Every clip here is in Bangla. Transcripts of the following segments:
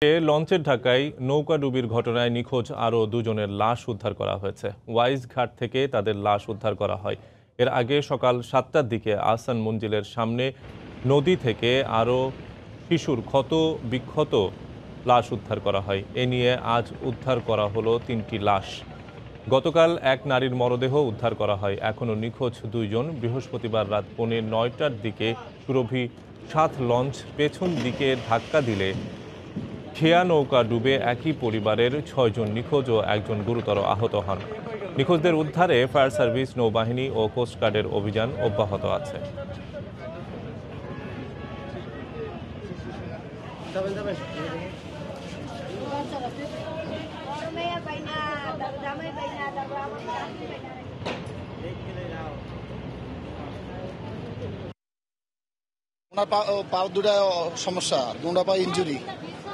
লঞ্চের ঢাকায় নৌকাডুবির ঘটনায় নিখোঁজ আরও দুজনের লাশ উদ্ধার করা হয়েছে। ওয়াইজ ঘাট থেকে তাদের লাশ উদ্ধার করা হয়। এর আগে সকাল 7টার দিকে আহসান মঞ্জিলের সামনে নদী থেকে আরও শিশুর ক্ষত বিক্ষত লাশ উদ্ধার করা হয়। এ নিয়ে আজ উদ্ধার করা হলো 3টি লাশ। গতকাল এক নারীর মরদেহ উদ্ধার করা হয়। এখনও নিখোঁজ দুইজন। বৃহস্পতিবার রাত 9:45টার দিকে সুরভি 7 লঞ্চ পেছন দিকে ধাক্কা দিলে খেয়া নৌকা ডুবে একই পরিবারের 6 জন নিখোঁজ ও একজন গুরুতর আহত হন। নিখোঁজদের উদ্ধারে ফায়ার সার্ভিস, নৌবাহিনী ও কোস্টগার্ডের অভিযান অব্যাহত আছে। পা দুটা সমস্যা, দুটা পা ইঞ্জুরি,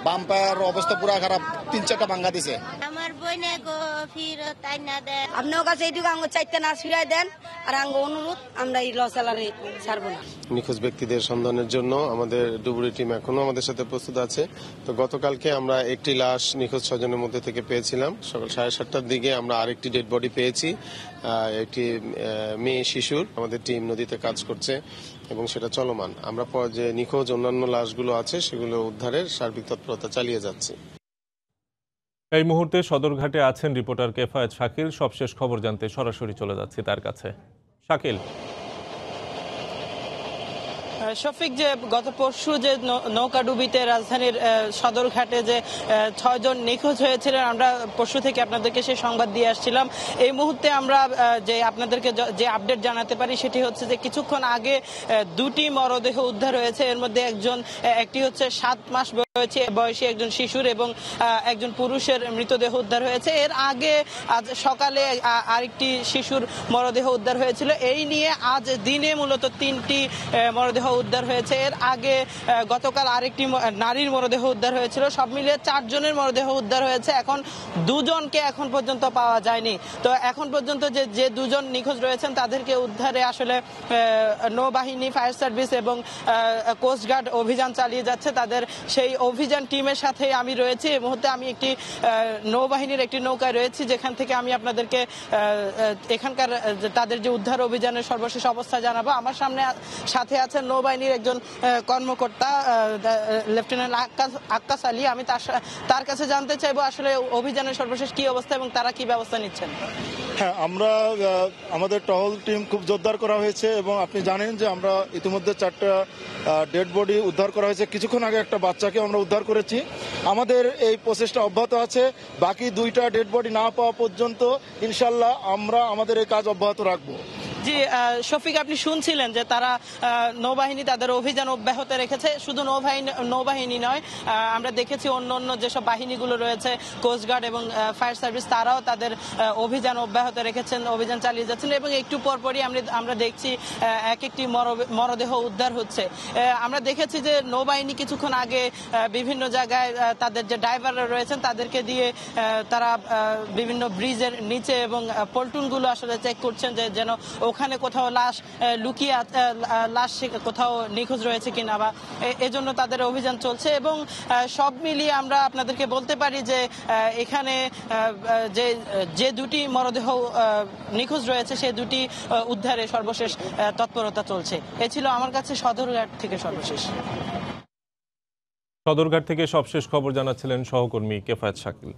বাম পায়ের অবস্থা পুরা খারাপ, 3-4টা ভাঙ্গা দিছে। আমার বইনে গো ফিরত আইনা দেন। আপনার কাছে এইটুকু আঙ্গ 4টা নাচ ফিরাই দেন, আর আঙ্গ অনুরোধ আমরা এই লসালারে ছাড়বো না। নিখোঁজ ব্যক্তিদের সন্ধানের জন্য আমাদের ডুবুরি টিম এখনো আমাদের সাথে প্রস্তুত আছে। তো গতকালকে আমরা একটি লাশ নিখোঁজ 6 জনের মধ্যে থেকে পেয়েছিলাম। সকাল 7:30টার দিকে আমরা আরেকটি ডেড বডি পেয়েছি, একটি মেয়ে শিশুর। আমাদের টিম নদীতে কাজ করছে এবং সেটা চলমান। আমরা যে নিখোঁজ অন্যান্য লাশগুলো আছে সেগুলো উদ্ধারের সার্বিক তৎপরতা চালিয়ে যাচ্ছি। এই মুহূর্তে সদরঘাটে আছেন রিপোর্টার কেফায়েত শাকিল। সবশেষ খবর জানতে সরাসরি চলে যাচ্ছি তার কাছে। শাকিল। শফিক, যে গত পরশু যে নৌকাডুবিতে রাজধানীর সদরঘাটে যে 6 জন নিখোঁজ হয়েছিলেন, আমরা পরশু থেকে আপনাদেরকে সেই সংবাদ দিয়ে আসছিলাম। এই মুহূর্তে আমরা যে আপনাদেরকে যে আপডেট জানাতে পারি সেটি হচ্ছে যে কিছুক্ষণ আগে 2টি মরদেহ উদ্ধার হয়েছে। এর মধ্যে একটি হচ্ছে 7 মাস বয়সী একজন শিশুর এবং একজন পুরুষের মৃতদেহ উদ্ধার হয়েছে। এর আগে আজ সকালে আরেকটি শিশুর মরদেহ উদ্ধার হয়েছিল। এই নিয়ে আজ দিনে মূলত 3টি মরদেহ উদ্ধার হয়েছে। এর আগে গতকাল আরেকটি নারীর মরদেহ উদ্ধার হয়েছিল। সব মিলিয়ে 4 জনের মরদেহ উদ্ধার হয়েছে। এখন 2 জনকে এখন পর্যন্ত পাওয়া যায়নি। তো এখন পর্যন্ত যে 2 জন নিখোঁজ রয়েছেন তাদেরকে উদ্ধারে আসলে নৌবাহিনী, ফায়ার সার্ভিস এবং কোস্টগার্ড অভিযান চালিয়ে যাচ্ছে। তাদের সেই অভিযান টিমের সাথে আমি রয়েছি। এই মুহূর্তে আমি একটি নৌবাহিনীর একটি নৌকায় রয়েছি, যেখান থেকে আমি আপনাদেরকে এখানকার তাদের যে উদ্ধার অভিযানের সর্বশেষ অবস্থা জানাবো। আমার সাথে আছেন নৌবাহিনীর একজন কর্মকর্তা, লেফটেন্যান্ট আক্কাস আলী। আমি তার কাছে জানতে চাইবো আসলে অভিযানের সর্বশেষ কি অবস্থা এবং তারা কি ব্যবস্থা নিচ্ছেন। হ্যাঁ, আমাদের টহল টিম খুব জোরদার করা হয়েছে এবং আপনি জানেন যে আমরা ইতিমধ্যে 4টা ডেড বডি উদ্ধার করা হয়েছে। কিছুক্ষণ আগে একটা বাচ্চাকে আমরা উদ্ধার করেছি। আমাদের এই প্রচেষ্টা অব্যাহত আছে। বাকি 2টা ডেড বডি না পাওয়া পর্যন্ত ইনশাল্লাহ আমরা আমাদের এই কাজ অব্যাহত রাখবো। জি শফিক, আপনি শুনছিলেন যে তারা নৌবাহিনী তাদের অভিযান অব্যাহত রেখেছে। শুধু নৌবাহিনী নয়, আমরা দেখেছি অন্য যেসব বাহিনীগুলো রয়েছে, কোস্টগার্ড এবং ফায়ার সার্ভিস, তারাও তাদের অভিযান অব্যাহত রেখেছেন, অভিযান চালিয়ে যাচ্ছেন এবং একটু পরপরই আমরা দেখছি একটি মরদেহ উদ্ধার হচ্ছে। আমরা দেখেছি যে নৌবাহিনী কিছুক্ষণ আগে বিভিন্ন জায়গায় তাদের যে ড্রাইভাররা রয়েছেন তাদেরকে দিয়ে তারা বিভিন্ন ব্রিজের নিচে এবং পল্টুনগুলো আসলে চেক করছেন যে যেন ওখানে কোথাও লাশ লুকিয়ে কোথাও নিখোঁজ রয়েছে কিনা, বা এজন্য তাদের অভিযান চলছে। এবং সব মিলিয়ে আমরা আপনাদেরকে বলতে পারি যে এখানে যে 2টি মরদেহ নিখোঁজ রয়েছে সে 2টি উদ্ধারে সর্বশেষ তৎপরতা চলছে। এ ছিল আমার কাছে সদরঘাট থেকে সর্বশেষ। সদরঘাট থেকে সবশেষ খবর জানাচ্ছিলেন সহকর্মী কেফায়েত শাকিল।